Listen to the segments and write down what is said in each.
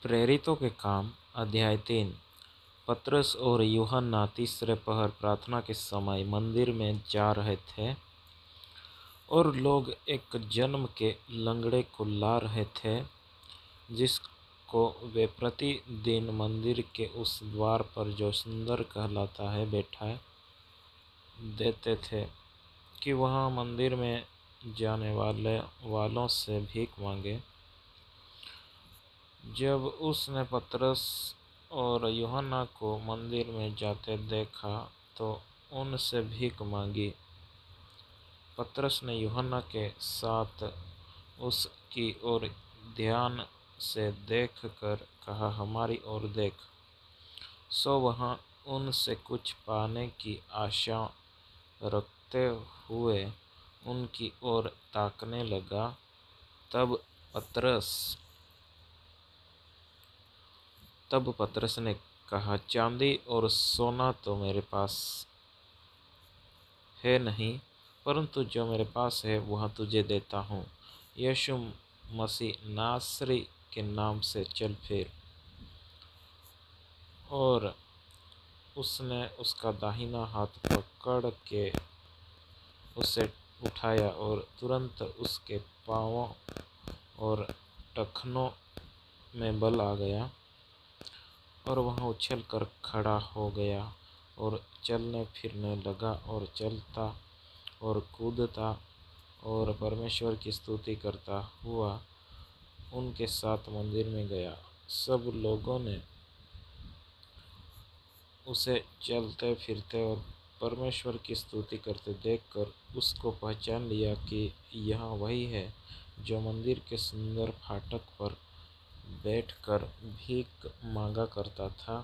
प्रेरितों के काम अध्याय 3। पतरस और यूहन्ना तीसरे पहर प्रार्थना के समय मंदिर में जा रहे थे और लोग एक जन्म के लंगड़े को ला रहे थे, जिसको वे प्रतिदिन मंदिर के उस द्वार पर जो सुंदर कहलाता है बैठा देते थे कि वहाँ मंदिर में जाने वालों से भीख मांगे। जब उसने पतरस और यूहन्ना को मंदिर में जाते देखा तो उनसे भीख मांगी। पतरस ने यूहन्ना के साथ उसकी ओर ध्यान से देख कर कहा, हमारी ओर देख। सो वह उनसे कुछ पाने की आशा रखते हुए उनकी ओर ताकने लगा। तब पतरस ने कहा, चांदी और सोना तो मेरे पास है नहीं, परंतु जो मेरे पास है वह तुझे देता हूँ। यीशु मसीह नासरी के नाम से चल फिर। और उसने उसका दाहिना हाथ पकड़ के उसे उठाया और तुरंत उसके पाँवों और टखनों में बल आ गया और वह उछल कर खड़ा हो गया और चलने फिरने लगा और चलता और कूदता और परमेश्वर की स्तुति करता हुआ उनके साथ मंदिर में गया। सब लोगों ने उसे चलते फिरते और परमेश्वर की स्तुति करते देखकर उसको पहचान लिया कि यह वही है जो मंदिर के सुंदर फाटक पर बैठकर भीख मांगा करता था।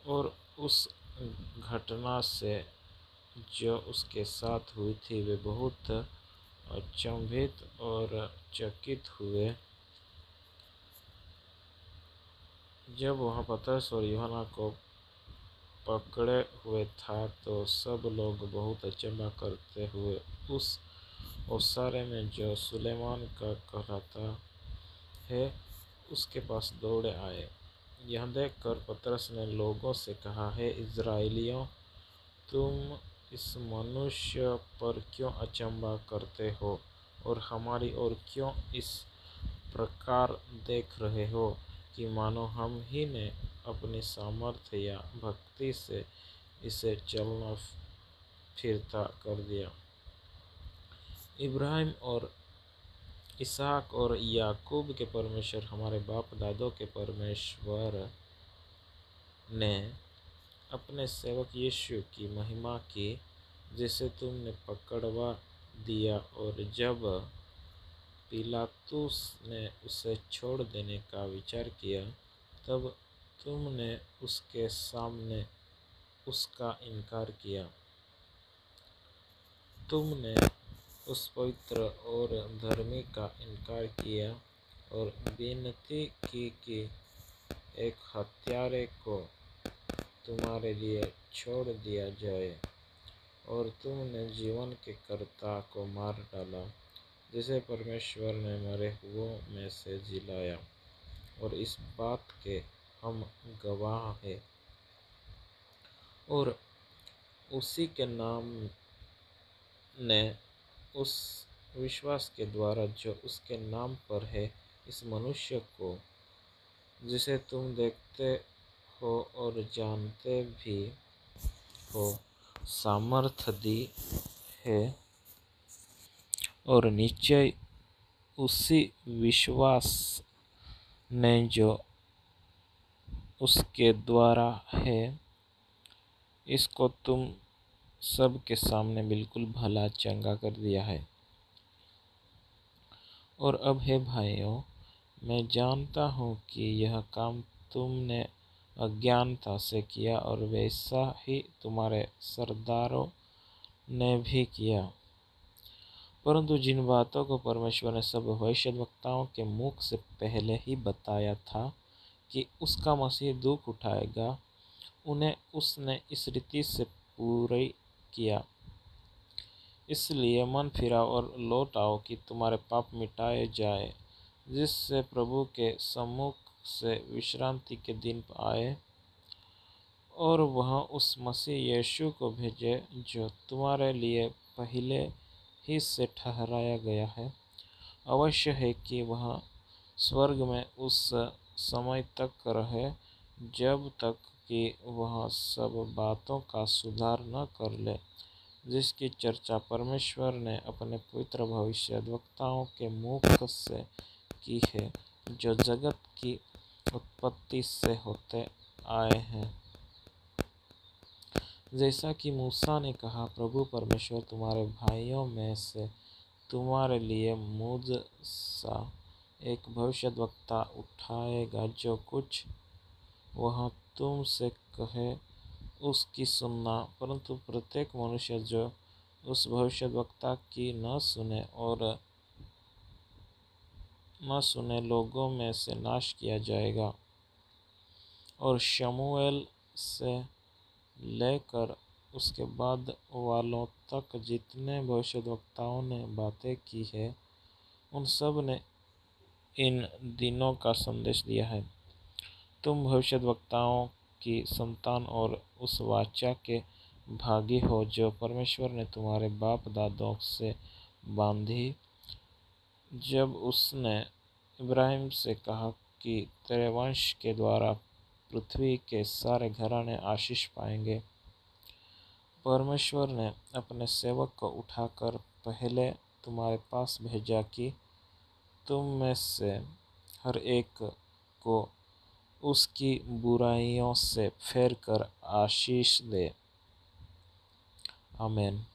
और उस घटना से जो उसके साथ हुई थी वे बहुत अचंभित और चकित हुए। जब वह पतरस और यूहन्ना को पकड़े हुए था तो सब लोग बहुत अचंभा करते हुए उस ओसारे में जो सुलेमान का कहलाता है उसके पास दौड़े आए। यह देखकर पतरस ने लोगों से कहा, हे इज़राइलियों, तुम इस मनुष्य पर क्यों अचंभा करते हो और हमारी ओर क्यों इस प्रकार देख रहे हो कि मानो हम ही ने अपनी सामर्थ्य या भक्ति से इसे चलना फिरता कर दिया। इब्राहिम और इसहाक और याकूब के परमेश्वर, हमारे बाप दादों के परमेश्वर ने अपने सेवक यीशु की महिमा की, जिसे तुमने पकड़वा दिया। और जब पिलातुस ने उसे छोड़ देने का विचार किया तब तुमने उसके सामने उसका इनकार किया। तुमने उस पवित्र और धर्मी का इनकार किया और विनती की कि एक हत्यारे को तुम्हारे लिए छोड़ दिया जाए। और तुमने जीवन के कर्ता को मार डाला, जिसे परमेश्वर ने मरे हुओं में से जिलाया। और इस बात के हम गवाह हैं। और उसी के नाम ने उस विश्वास के द्वारा जो उसके नाम पर है इस मनुष्य को, जिसे तुम देखते हो और जानते भी हो, सामर्थ्य दी है। और निश्चय उसी विश्वास ने जो उसके द्वारा है, इसको तुम सब के सामने बिल्कुल भला चंगा कर दिया है। और अब हे भाइयों, मैं जानता हूँ कि यह काम तुमने अज्ञानता से किया और वैसा ही तुम्हारे सरदारों ने भी किया। परंतु जिन बातों को परमेश्वर ने सब भविष्यद्वक्ताओं के मुख से पहले ही बताया था कि उसका मसीह दुख उठाएगा, उन्हें उसने इस रीति से पूरा किया। इसलिए मन फिराओ और लौट आओ कि तुम्हारे पाप मिटाए जाए, जिससे प्रभु के सम्मुख से विश्रांति के दिन आए और वह उस मसीह यीशु को भेजे जो तुम्हारे लिए पहले ही से ठहराया गया है। अवश्य है कि वह स्वर्ग में उस समय तक रहे जब तक कि वह सब बातों का सुधार न कर ले, जिसकी चर्चा परमेश्वर ने अपने पवित्र भविष्यद्वक्ताओं के मुख से की है, जो जगत की उत्पत्ति से होते आए हैं। जैसा कि मूसा ने कहा, प्रभु परमेश्वर तुम्हारे भाइयों में से तुम्हारे लिए मुझ सा एक भविष्यद्वक्ता उठाएगा, जो कुछ वह तुम से कहे उसकी सुनना, परंतु प्रत्येक मनुष्य जो उस भविष्यद्वक्ता की न सुने लोगों में से नाश किया जाएगा। और शमूएल से लेकर उसके बाद वालों तक जितने भविष्यद्वक्ताओं ने बातें की है, उन सब ने इन दिनों का संदेश दिया है। तुम भविष्यद्वक्ताओं की संतान और उस वाचा के भागी हो जो परमेश्वर ने तुम्हारे बाप दादों से बांधी, जब उसने इब्राहिम से कहा कि तेरे वंश के द्वारा पृथ्वी के सारे घराने आशीष पाएंगे। परमेश्वर ने अपने सेवक को उठाकर पहले तुम्हारे पास भेजा कि तुम में से हर एक को उसकी बुराइयों से फेर कर आशीष दे। आमीन।